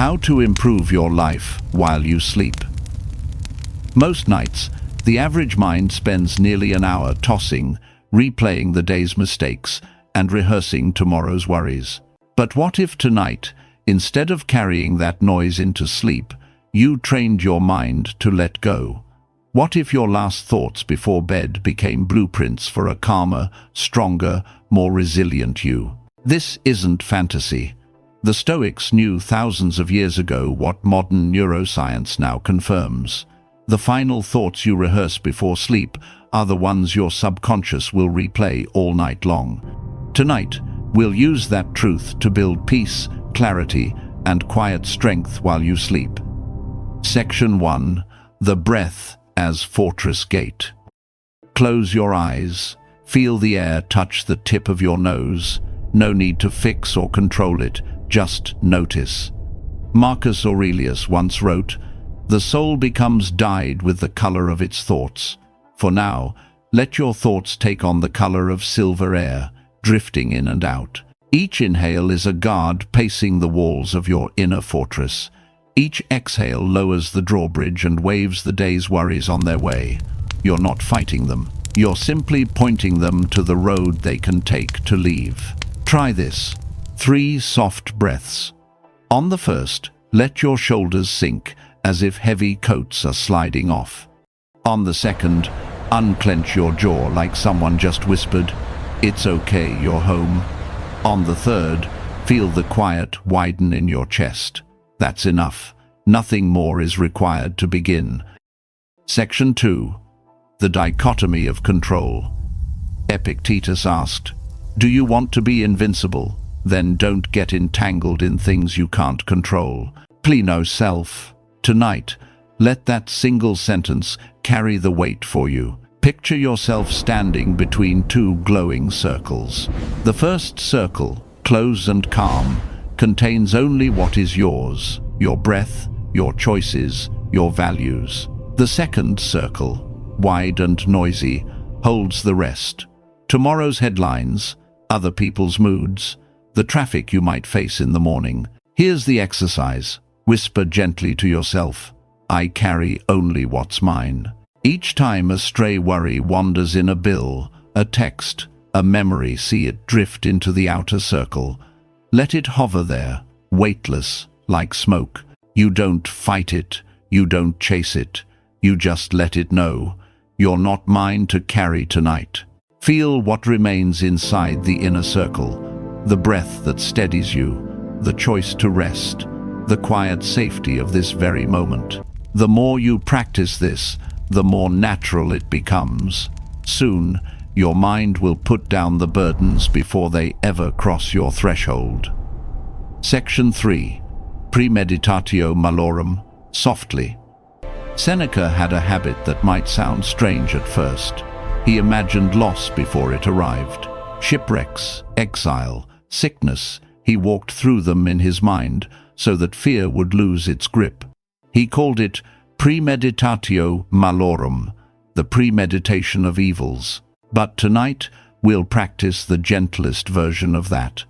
How to improve your life while you sleep. Most nights, the average mind spends nearly an hour tossing, replaying the day's mistakes, and rehearsing tomorrow's worries. But what if tonight, instead of carrying that noise into sleep, you trained your mind to let go? What if your last thoughts before bed became blueprints for a calmer, stronger, more resilient you? This isn't fantasy. The Stoics knew thousands of years ago what modern neuroscience now confirms. The final thoughts you rehearse before sleep are the ones your subconscious will replay all night long. Tonight, we'll use that truth to build peace, clarity, and quiet strength while you sleep. Section 1. The breath as fortress gate. Close your eyes. Feel the air touch the tip of your nose. No need to fix or control it. Just notice. Marcus Aurelius once wrote, "The soul becomes dyed with the color of its thoughts. For now, let your thoughts take on the color of silver air, drifting in and out." Each inhale is a guard pacing the walls of your inner fortress. Each exhale lowers the drawbridge and waves the day's worries on their way. You're not fighting them. You're simply pointing them to the road they can take to leave. Try this. 3 soft breaths. On the first, let your shoulders sink as if heavy coats are sliding off. On the second, unclench your jaw like someone just whispered, "It's okay, you're home." On the third, feel the quiet widen in your chest. That's enough. Nothing more is required to begin. Section 2. The dichotomy of control. Epictetus asked, "Do you want to be invincible? Then don't get entangled in things you can't control." Pleno self. Tonight, let that single sentence carry the weight for you. Picture yourself standing between 2 glowing circles. The first circle, close and calm, contains only what is yours, your breath, your choices, your values. The second circle, wide and noisy, holds the rest. Tomorrow's headlines, other people's moods, the traffic you might face in the morning. Here's the exercise. Whisper gently to yourself, "I carry only what's mine." Each time a stray worry wanders in a bill, a text, a memory, see it drift into the outer circle. Let it hover there, weightless, like smoke. You don't fight it, you don't chase it, you just let it know. You're not mine to carry tonight. Feel what remains inside the inner circle. The breath that steadies you, the choice to rest, the quiet safety of this very moment. The more you practice this, the more natural it becomes. Soon, your mind will put down the burdens before they ever cross your threshold. Section 3. Premeditatio malorum, softly. Seneca had a habit that might sound strange at first. He imagined loss before it arrived. Shipwrecks, exile, sickness, he walked through them in his mind so that fear would lose its grip. He called it premeditatio malorum, the premeditation of evils. But tonight, we'll practice the gentlest version of that.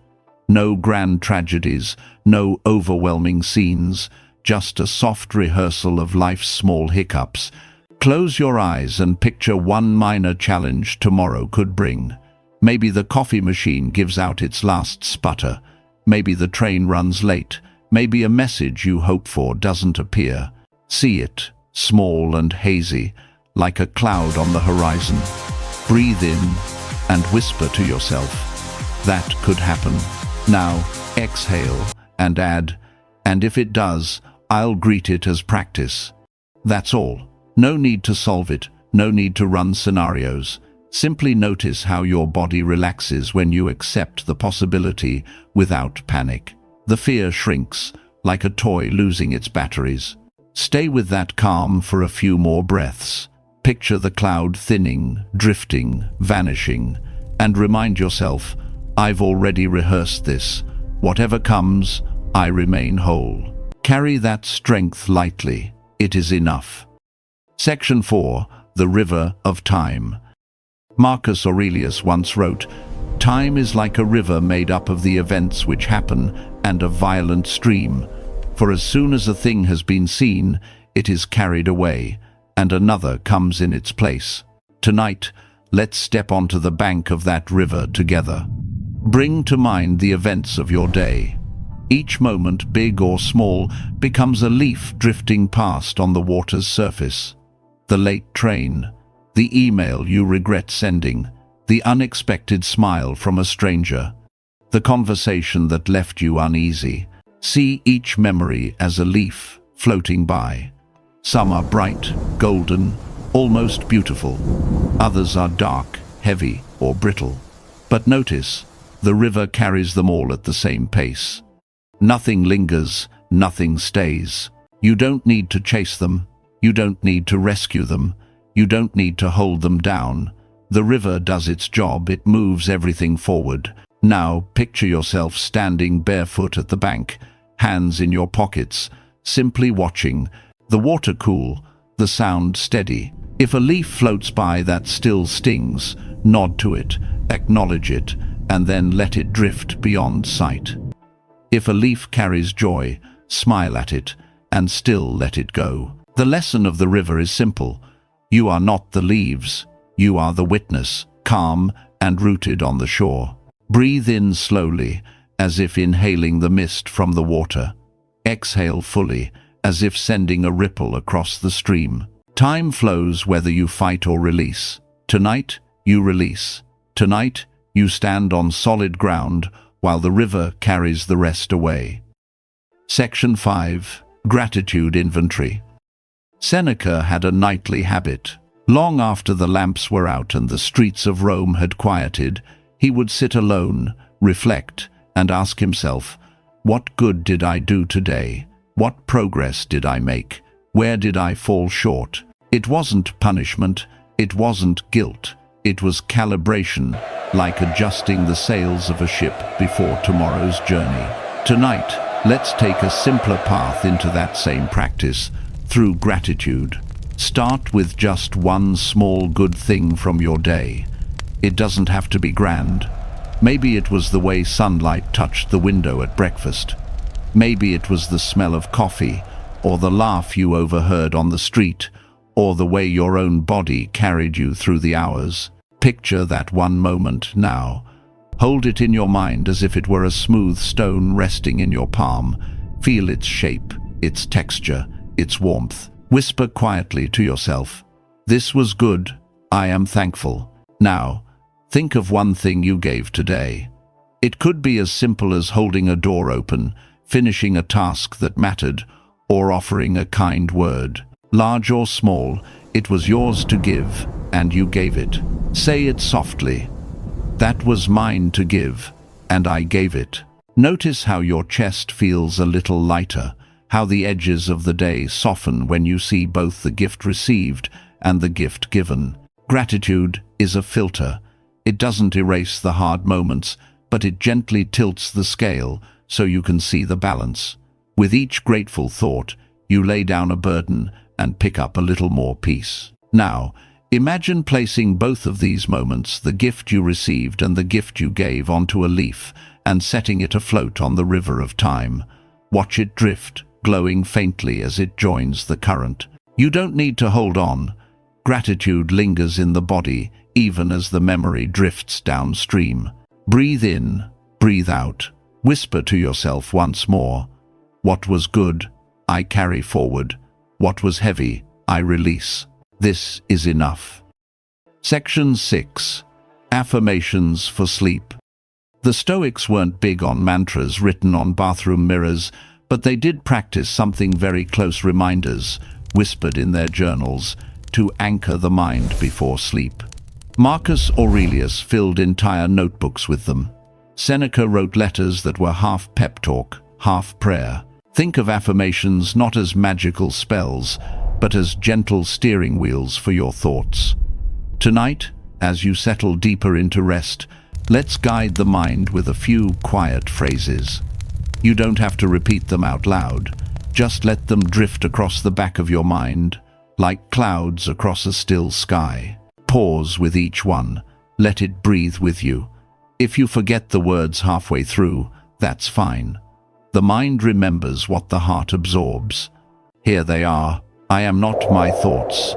No grand tragedies, no overwhelming scenes, just a soft rehearsal of life's small hiccups. Close your eyes and picture one minor challenge tomorrow could bring. Maybe the coffee machine gives out its last sputter. Maybe the train runs late. Maybe a message you hope for doesn't appear. See it, small and hazy, like a cloud on the horizon. Breathe in and whisper to yourself, "That could happen." Now, exhale and add, "And if it does, I'll greet it as practice." That's all. No need to solve it, no need to run scenarios. Simply notice how your body relaxes when you accept the possibility without panic. The fear shrinks, like a toy losing its batteries. Stay with that calm for a few more breaths. Picture the cloud thinning, drifting, vanishing, and remind yourself, "I've already rehearsed this. Whatever comes, I remain whole." Carry that strength lightly. It is enough. Section 4. The River of Time. Marcus Aurelius once wrote, "Time is like a river made up of the events which happen and a violent stream. For as soon as a thing has been seen, it is carried away, and another comes in its place. Tonight, let's step onto the bank of that river together. Bring to mind the events of your day. Each moment, big or small, becomes a leaf drifting past on the water's surface. The late train, the email you regret sending, the unexpected smile from a stranger, the conversation that left you uneasy. See each memory as a leaf floating by. Some are bright, golden, almost beautiful. Others are dark, heavy, or brittle. But notice, the river carries them all at the same pace. Nothing lingers, nothing stays. You don't need to chase them. You don't need to rescue them. You don't need to hold them down. The river does its job. It moves everything forward. Now, picture yourself standing barefoot at the bank, hands in your pockets, simply watching, the water cool, the sound steady. If a leaf floats by that still stings, nod to it, acknowledge it, and then let it drift beyond sight. If a leaf carries joy, smile at it, and still let it go. The lesson of the river is simple. You are not the leaves. You are the witness, calm and rooted on the shore. Breathe in slowly, as if inhaling the mist from the water. Exhale fully, as if sending a ripple across the stream. Time flows whether you fight or release. Tonight, you release. Tonight, you stand on solid ground, while the river carries the rest away. Section 5. Gratitude Inventory. Seneca had a nightly habit. Long after the lamps were out and the streets of Rome had quieted, he would sit alone, reflect, and ask himself, what good did I do today? What progress did I make? Where did I fall short? It wasn't punishment, it wasn't guilt. It was calibration, like adjusting the sails of a ship before tomorrow's journey. Tonight, let's take a simpler path into that same practice, through gratitude. Start with just one small good thing from your day. It doesn't have to be grand. Maybe it was the way sunlight touched the window at breakfast. Maybe it was the smell of coffee, or the laugh you overheard on the street, or the way your own body carried you through the hours. Picture that one moment now. Hold it in your mind as if it were a smooth stone resting in your palm. Feel its shape, its texture, its warmth. Whisper quietly to yourself, "This was good. I am thankful." Now, think of one thing you gave today. It could be as simple as holding a door open, finishing a task that mattered, or offering a kind word. Large or small, it was yours to give, and you gave it. Say it softly. That was mine to give, and I gave it. Notice how your chest feels a little lighter, how the edges of the day soften when you see both the gift received and the gift given. Gratitude is a filter. It doesn't erase the hard moments, but it gently tilts the scale so you can see the balance. With each grateful thought, you lay down a burden and pick up a little more peace. Now, imagine placing both of these moments, the gift you received and the gift you gave, onto a leaf and setting it afloat on the river of time. Watch it drift, glowing faintly as it joins the current. You don't need to hold on. Gratitude lingers in the body, even as the memory drifts downstream. Breathe in, breathe out. Whisper to yourself once more, "What was good, I carry forward. What was heavy, I release. This is enough." Section 6. Affirmations for Sleep. The Stoics weren't big on mantras written on bathroom mirrors, but they did practice something very close: reminders, whispered in their journals, to anchor the mind before sleep. Marcus Aurelius filled entire notebooks with them. Seneca wrote letters that were half pep talk, half prayer. Think of affirmations not as magical spells, but as gentle steering wheels for your thoughts. Tonight, as you settle deeper into rest, let's guide the mind with a few quiet phrases. You don't have to repeat them out loud. Just let them drift across the back of your mind, like clouds across a still sky. Pause with each one. Let it breathe with you. If you forget the words halfway through, that's fine. The mind remembers what the heart absorbs. Here they are. I am not my thoughts.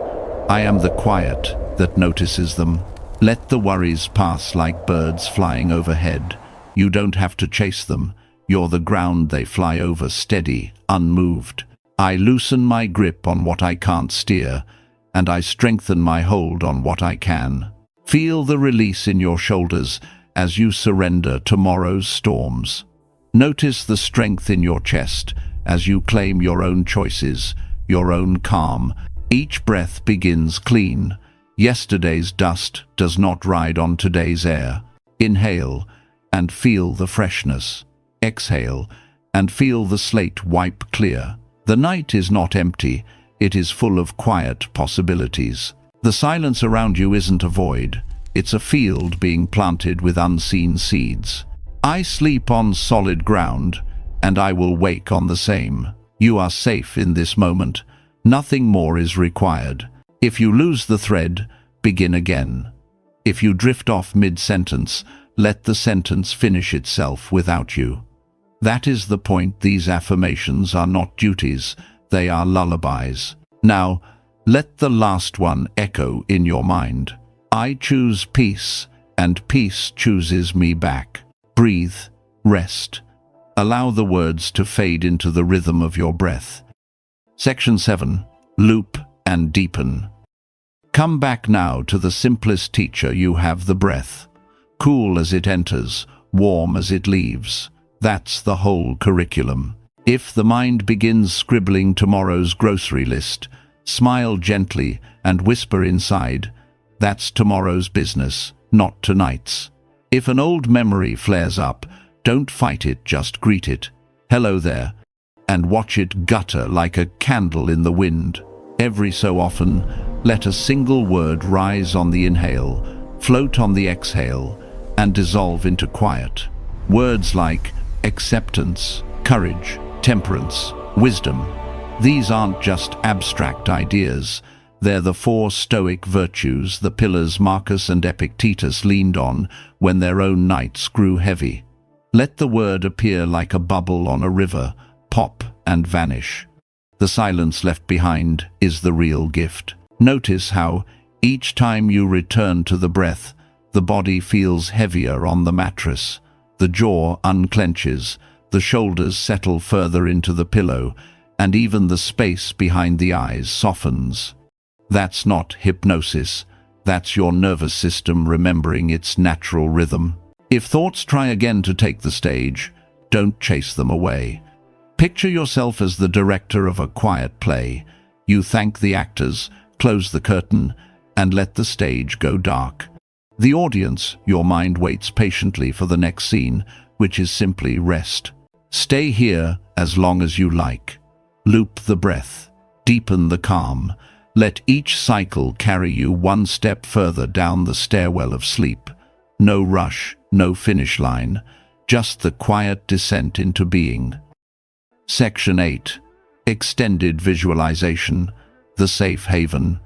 I am the quiet that notices them. Let the worries pass like birds flying overhead. You don't have to chase them. You're the ground they fly over, steady, unmoved. I loosen my grip on what I can't steer, and I strengthen my hold on what I can. Feel the release in your shoulders as you surrender tomorrow's storms. Notice the strength in your chest as you claim your own choices, your own calm. Each breath begins clean. Yesterday's dust does not ride on today's air. Inhale and feel the freshness. Exhale and feel the slate wipe clear. The night is not empty, it is full of quiet possibilities. The silence around you isn't a void, it's a field being planted with unseen seeds. I sleep on solid ground, and I will wake on the same. You are safe in this moment. Nothing more is required. If you lose the thread, begin again. If you drift off mid-sentence, let the sentence finish itself without you. That is the point. These affirmations are not duties, they are lullabies. Now, let the last one echo in your mind. I choose peace, and peace chooses me back. Breathe, rest. Allow the words to fade into the rhythm of your breath. Section 7. Loop and deepen. Come back now to the simplest teacher you have, the breath. Cool as it enters, warm as it leaves. That's the whole curriculum. If the mind begins scribbling tomorrow's grocery list, smile gently and whisper inside, that's tomorrow's business, not tonight's. If an old memory flares up, don't fight it, just greet it. Hello there. And watch it gutter like a candle in the wind. Every so often, let a single word rise on the inhale, float on the exhale, and dissolve into quiet. Words like acceptance, courage, temperance, wisdom. These aren't just abstract ideas. They're the 4 Stoic virtues, the pillars Marcus and Epictetus leaned on when their own nights grew heavy. Let the word appear like a bubble on a river, pop and vanish. The silence left behind is the real gift. Notice how, each time you return to the breath, the body feels heavier on the mattress. The jaw unclenches, the shoulders settle further into the pillow, and even the space behind the eyes softens. That's not hypnosis, that's your nervous system remembering its natural rhythm. If thoughts try again to take the stage, don't chase them away. Picture yourself as the director of a quiet play. You thank the actors, close the curtain, and let the stage go dark. The audience, your mind, waits patiently for the next scene, which is simply rest. Stay here as long as you like. Loop the breath. Deepen the calm. Let each cycle carry you one step further down the stairwell of sleep. No rush, no finish line, just the quiet descent into being. Section 8. Extended visualization, the safe haven.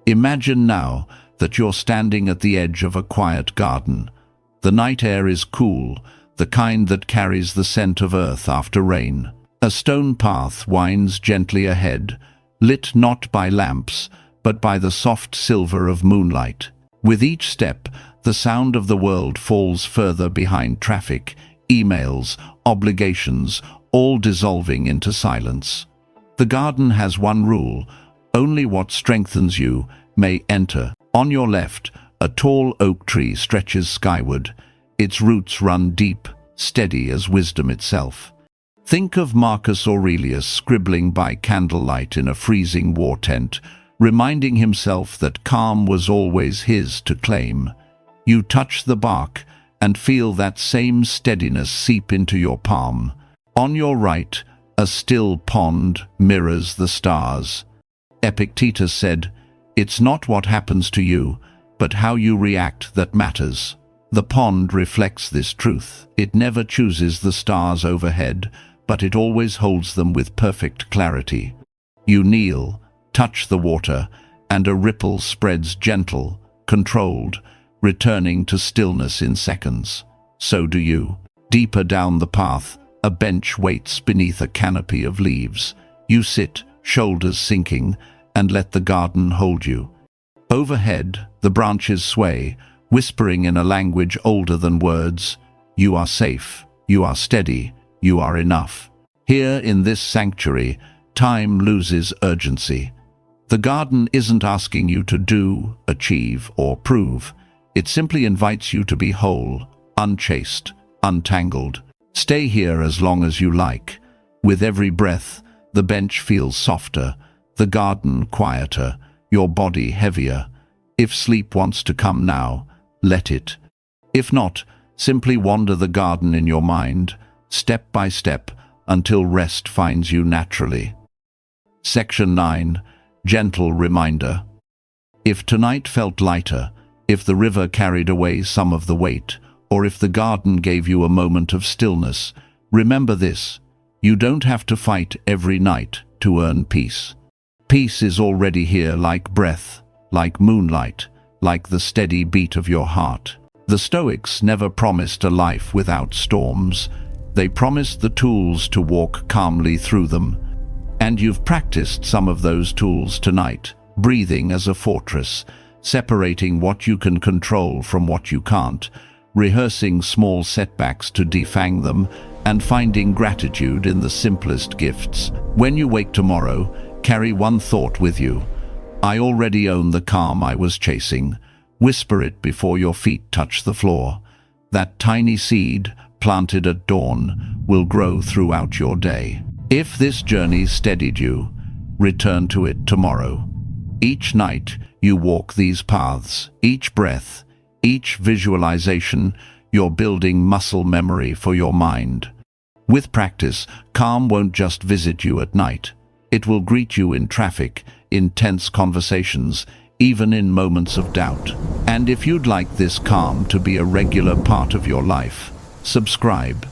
Imagine now that you're standing at the edge of a quiet garden. The night air is cool, the kind that carries the scent of earth after rain. A stone path winds gently ahead, lit not by lamps, but by the soft silver of moonlight. With each step, the sound of the world falls further behind traffic, emails, obligations, all dissolving into silence. The garden has one rule: only what strengthens you may enter. On your left, a tall oak tree stretches skyward. Its roots run deep, steady as wisdom itself. Think of Marcus Aurelius scribbling by candlelight in a freezing war tent, reminding himself that calm was always his to claim. You touch the bark and feel that same steadiness seep into your palm. On your right, a still pond mirrors the stars. Epictetus said, "It's not what happens to you, but how you react that matters." The pond reflects this truth. It never chooses the stars overhead, but it always holds them with perfect clarity. You kneel, touch the water, and a ripple spreads gentle, controlled, returning to stillness in seconds. So do you. Deeper down the path, A bench waits beneath a canopy of leaves. You sit, shoulders sinking, and let the garden hold you. Overhead, the branches sway, whispering in a language older than words. You are safe, you are steady, you are enough. Here in this sanctuary, time loses urgency. The garden isn't asking you to do, achieve, or prove. It simply invites you to be whole, unchased, untangled. Stay here as long as you like. With every breath, the bench feels softer, the garden quieter, your body heavier. If sleep wants to come now, let it. If not, simply wander the garden in your mind, step by step, until rest finds you naturally. Section 9. Gentle Reminder. If tonight felt lighter, if the river carried away some of the weight, or if the garden gave you a moment of stillness, remember this: you don't have to fight every night to earn peace. Peace is already here, like breath, like moonlight, like the steady beat of your heart. The Stoics never promised a life without storms. They promised the tools to walk calmly through them. And you've practiced some of those tools tonight, breathing as a fortress, separating what you can control from what you can't, rehearsing small setbacks to defang them, and finding gratitude in the simplest gifts. When you wake tomorrow, carry one thought with you. I already own the calm I was chasing. Whisper it before your feet touch the floor. That tiny seed, planted at dawn, will grow throughout your day. If this journey steadied you, return to it tomorrow. Each night you walk these paths, each breath, each visualization, you're building muscle memory for your mind. With practice, calm won't just visit you at night. It will greet you in traffic, in tense conversations, even in moments of doubt. And if you'd like this calm to be a regular part of your life, subscribe.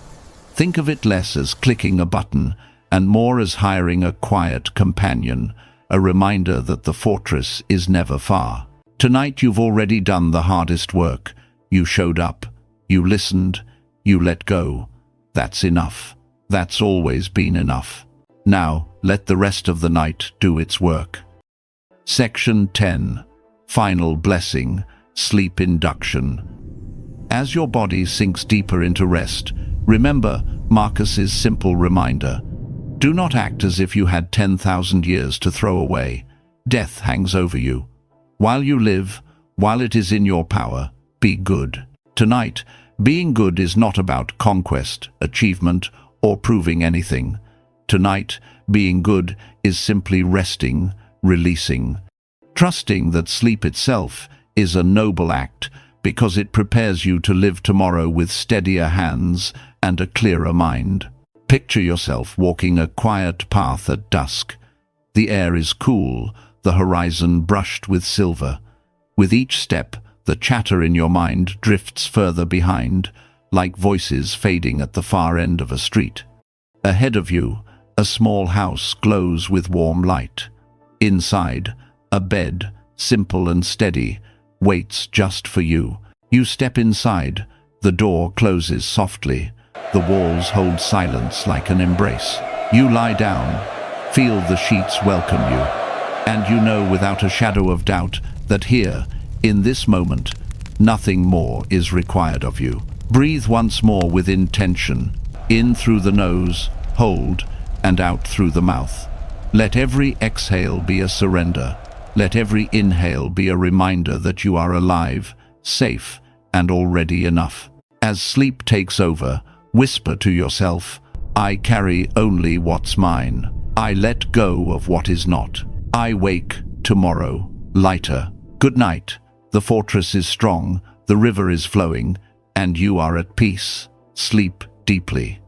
Think of it less as clicking a button and more as hiring a quiet companion, a reminder that the fortress is never far. Tonight you've already done the hardest work. You showed up, you listened, you let go. That's enough. That's always been enough. Now, let the rest of the night do its work. Section 10. Final Blessing, Sleep Induction. As your body sinks deeper into rest, remember Marcus's simple reminder. Do not act as if you had 10,000 years to throw away. Death hangs over you. While you live, while it is in your power, be good. Tonight, being good is not about conquest, achievement, or proving anything. Tonight, being good is simply resting, releasing, trusting that sleep itself is a noble act because it prepares you to live tomorrow with steadier hands and a clearer mind. Picture yourself walking a quiet path at dusk. The air is cool, the horizon brushed with silver. With each step, the chatter in your mind drifts further behind, like voices fading at the far end of a street. Ahead of you, a small house glows with warm light. Inside, a bed, simple and steady, waits just for you. You step inside, the door closes softly. The walls hold silence like an embrace. You lie down, feel the sheets welcome you, and you know without a shadow of doubt that here, in this moment, nothing more is required of you. Breathe once more with intention, in through the nose, hold, and out through the mouth. Let every exhale be a surrender. Let every inhale be a reminder that you are alive, safe, and already enough. As sleep takes over, whisper to yourself, I carry only what's mine. I let go of what is not. I wake tomorrow, lighter. Good night. The fortress is strong, the river is flowing, and you are at peace. Sleep deeply.